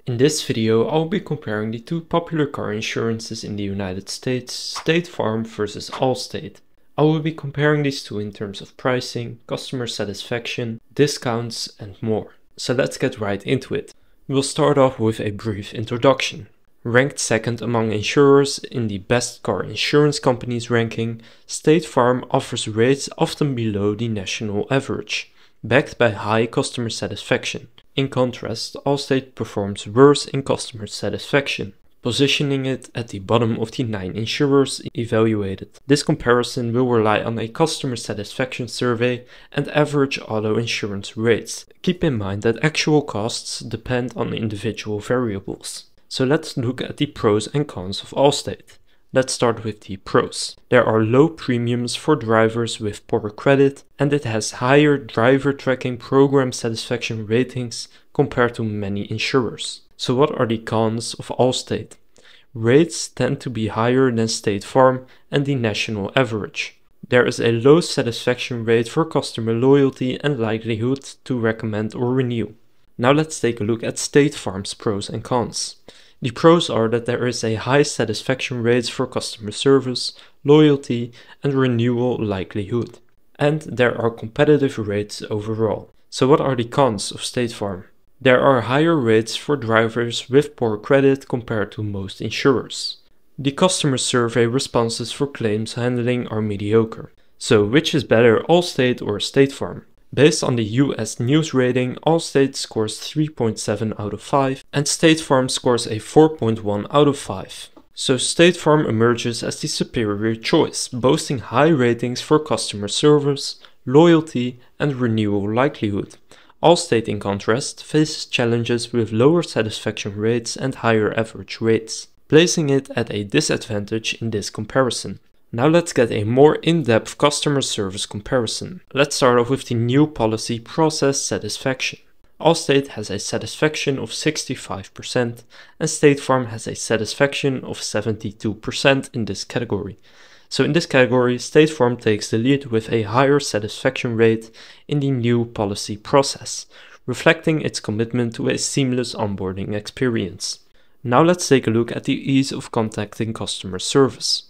In this video, I'll be comparing the two popular car insurances in the United States, State Farm versus AllState. I will be comparing these two in terms of pricing, customer satisfaction, discounts, and more. So let's get right into it. We'll start off with a brief introduction. Ranked second among insurers in the best car insurance companies ranking, State Farm offers rates often below the national average, backed by high customer satisfaction. In contrast, AllState performs worse in customer satisfaction, positioning it at the bottom of the 9 insurers evaluated. This comparison will rely on a customer satisfaction survey and average auto insurance rates. Keep in mind that actual costs depend on individual variables. So let's look at the pros and cons of AllState. Let's start with the pros. There are low premiums for drivers with poor credit, and it has higher driver tracking program satisfaction ratings compared to many insurers. So what are the cons of AllState? Rates tend to be higher than State Farm and the national average. There is a low satisfaction rate for customer loyalty and likelihood to recommend or renew. Now let's take a look at State Farm's pros and cons. The pros are that there is a high satisfaction rates for customer service, loyalty, and renewal likelihood. And there are competitive rates overall. So what are the cons of State Farm? There are higher rates for drivers with poor credit compared to most insurers. The customer survey responses for claims handling are mediocre. So which is better, AllState or State Farm? Based on the US News rating, AllState scores 3.7 out of 5 and State Farm scores a 4.1 out of 5. So State Farm emerges as the superior choice, boasting high ratings for customer service, loyalty, and renewal likelihood. AllState, in contrast, faces challenges with lower satisfaction rates and higher average rates, placing it at a disadvantage in this comparison. Now let's get a more in-depth customer service comparison. Let's start off with the new policy process satisfaction. AllState has a satisfaction of 65% and State Farm has a satisfaction of 72% in this category. So in this category, State Farm takes the lead with a higher satisfaction rate in the new policy process, reflecting its commitment to a seamless onboarding experience. Now let's take a look at the ease of contacting customer service.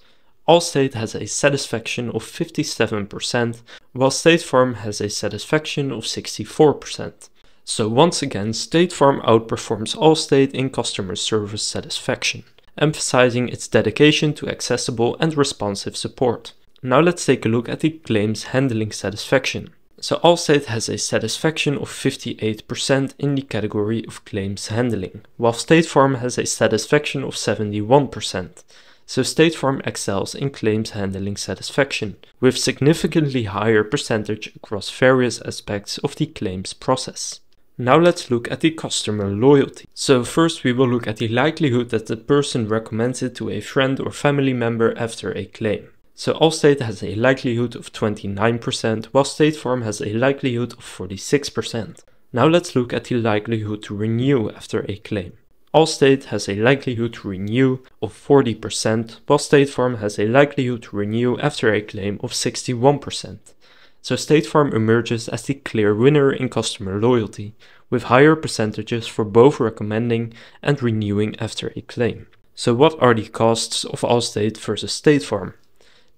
AllState has a satisfaction of 57%, while State Farm has a satisfaction of 64%. So once again, State Farm outperforms AllState in customer service satisfaction, emphasizing its dedication to accessible and responsive support. Now let's take a look at the claims handling satisfaction. So AllState has a satisfaction of 58% in the category of claims handling, while State Farm has a satisfaction of 71%. So State Farm excels in claims handling satisfaction, with significantly higher percentage across various aspects of the claims process. Now let's look at the customer loyalty. So first we will look at the likelihood that the person recommends it to a friend or family member after a claim. So AllState has a likelihood of 29%, while State Farm has a likelihood of 46%. Now let's look at the likelihood to renew after a claim. AllState has a likelihood to renew of 40%, while State Farm has a likelihood to renew after a claim of 61%. So State Farm emerges as the clear winner in customer loyalty, with higher percentages for both recommending and renewing after a claim. So what are the costs of AllState versus State Farm?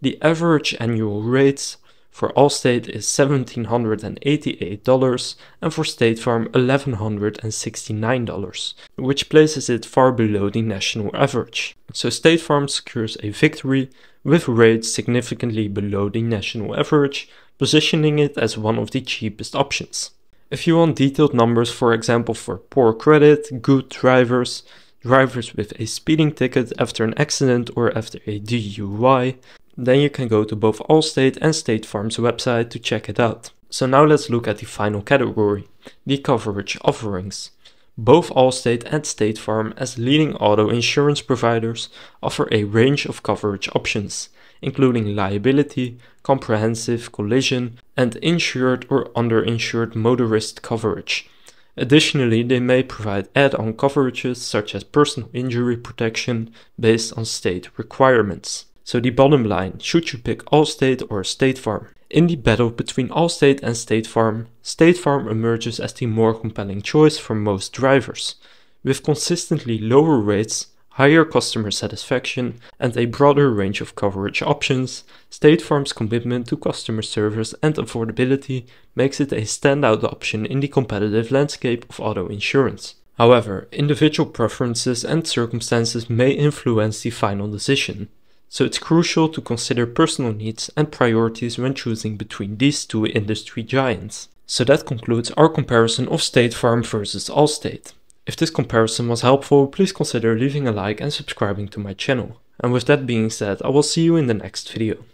The average annual rates for AllState is $1,788 and for State Farm $1,169, which places it far below the national average. So State Farm secures a victory with rates significantly below the national average, positioning it as one of the cheapest options. If you want detailed numbers, for example for poor credit, good drivers, drivers with a speeding ticket after an accident or after a DUI, then you can go to both AllState and State Farm's website to check it out. So now let's look at the final category, the coverage offerings. Both AllState and State Farm, as leading auto insurance providers, offer a range of coverage options, including liability, comprehensive, collision, and insured or underinsured motorist coverage. Additionally, they may provide add-on coverages such as personal injury protection based on state requirements. So the bottom line, should you pick AllState or State Farm? In the battle between AllState and State Farm emerges as the more compelling choice for most drivers. With consistently lower rates, higher customer satisfaction, and a broader range of coverage options, State Farm's commitment to customer service and affordability makes it a standout option in the competitive landscape of auto insurance. However, individual preferences and circumstances may influence the final decision, so it's crucial to consider personal needs and priorities when choosing between these two industry giants. So that concludes our comparison of State Farm versus AllState. If this comparison was helpful, please consider leaving a like and subscribing to my channel. And with that being said, I will see you in the next video.